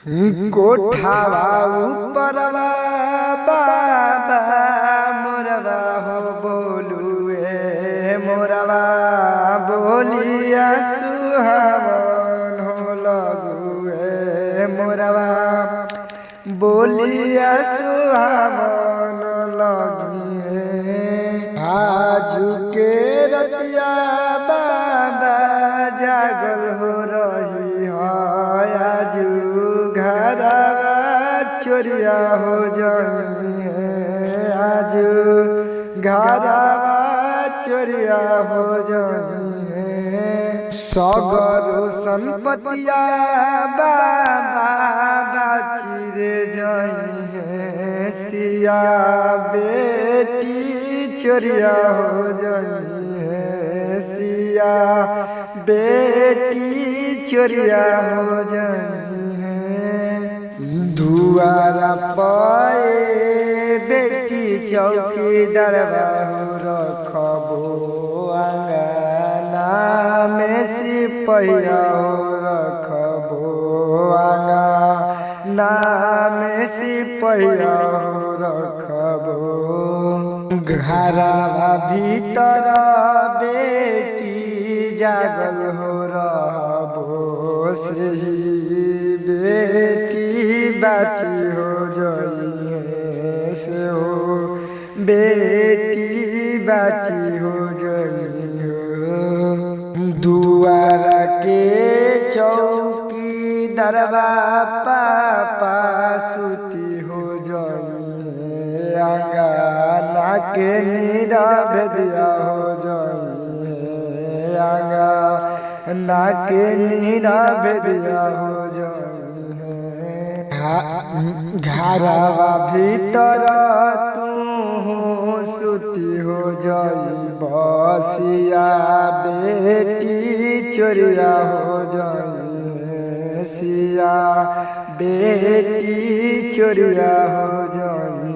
कोठावा ऊपरवा बाबा मोरवा हो बोलुए मोरवा बोलिया सुहावन हो लगुए मोरवा बोलिया सुहावन लगिए आजू के रतिया बाबा जागल हो रही है आजू घरवा चोरिया हो जाई है आजू घरवा चोरिया हो जाई है सगरो संपतिया बाबा बाची रे जाई है सिया बेटी चोरिया हो जाई है सिया बेटी चोरिया हो जाई है दुआरा पाए बेटी चौकीदार बाहु रखबो आंगना में सिपहिया हो रखबो आंगना में सिपहिया हो रखबो घरवा भीतर बेटी जागल हो रहबो से बेटी बाची हो जाई है से हो बेटी बाची हो जाई हो दुआरा के चौकी दरबा पापा सुती हो जाई है आंगना के नीरव दिया हो जाई है आंगना के नीरव दिया हो जाई घरवा भीतर तू सुती हो जाई बसिया बेटी चोरिया हो जाई सिया बेटी चोरिया हो जाई।